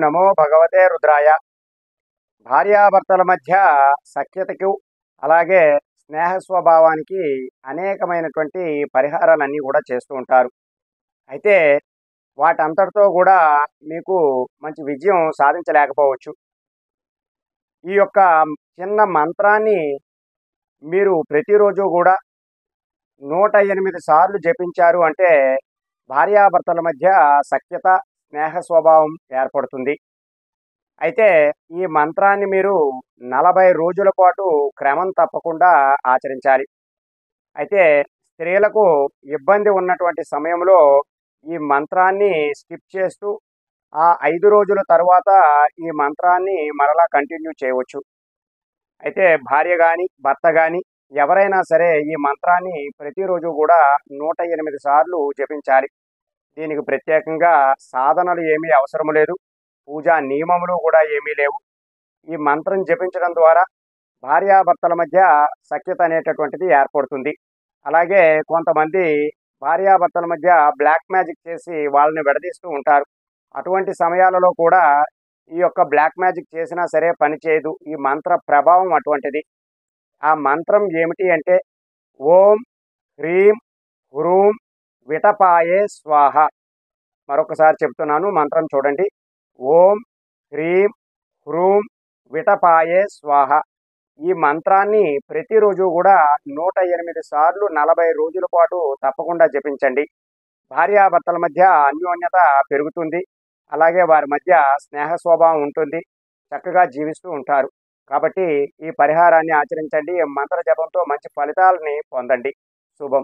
నమో భగవతే రుద్రాయ. భార్యాభర్తల మధ్య సఖ్యతకు అలాగే స్నేహ స్వభావానికి అనేకమైనటువంటి పరిహారాలన్నీ కూడా చేస్తూ ఉంటారు. అయితే వాటంతటితో కూడా మీకు మంచి విజయం సాధించలేకపోవచ్చు. ఈ యొక్క చిన్న మంత్రాన్ని మీరు ప్రతిరోజు కూడా 108 సార్లు జపించారు అంటే భార్యాభర్తల మధ్య సఖ్యత, స్నేహ స్వభావం ఏర్పడుతుంది. అయితే ఈ మంత్రాన్ని మీరు 40 రోజుల పాటు క్రమం తప్పకుండా ఆచరించాలి. అయితే స్త్రీలకు ఇబ్బంది ఉన్నటువంటి సమయంలో ఈ మంత్రాన్ని స్కిప్ చేస్తూ ఆ 5 రోజుల తరువాత ఈ మంత్రాన్ని మరలా కంటిన్యూ చేయవచ్చు. అయితే భార్య గాని, భర్త గాని ఎవరైనా సరే ఈ మంత్రాన్ని ప్రతిరోజు కూడా 108 సార్లు జపించాలి. దీనికి ప్రత్యేకంగా సాధనలు ఏమీ అవసరం లేదు. పూజా నియమములు కూడా ఏమీ లేవు. ఈ మంత్రం జపించడం ద్వారా భార్యాభర్తల మధ్య సఖ్యత అనేటటువంటిది ఏర్పడుతుంది. అలాగే కొంతమంది భార్యాభర్తల మధ్య బ్లాక్ మ్యాజిక్ చేసి వాళ్ళని విడదీస్తూ ఉంటారు. అటువంటి సమయాలలో కూడా ఈ యొక్క బ్లాక్ మ్యాజిక్ చేసినా సరే పనిచేయదు. ఈ మంత్ర ప్రభావం అటువంటిది. ఆ మంత్రం ఏమిటి అంటే ఓం హ్రీం హ్రూం విటపాయే స్వాహ. మరొకసారి చెప్తున్నాను, మంత్రం చూడండి. ఓం హ్రీం హ్రూం విటపాయే స్వాహ. ఈ మంత్రాన్ని ప్రతిరోజు కూడా 108 సార్లు 40 రోజుల పాటు తప్పకుండా జపించండి. భార్యాభర్తల మధ్య అన్యోన్యత పెరుగుతుంది. అలాగే వారి మధ్య స్నేహ స్వభావం ఉంటుంది. చక్కగా జీవిస్తూ ఉంటారు. కాబట్టి ఈ పరిహారాన్ని ఆచరించండి. మంత్ర జపంతో మంచి ఫలితాలని పొందండి. శుభం.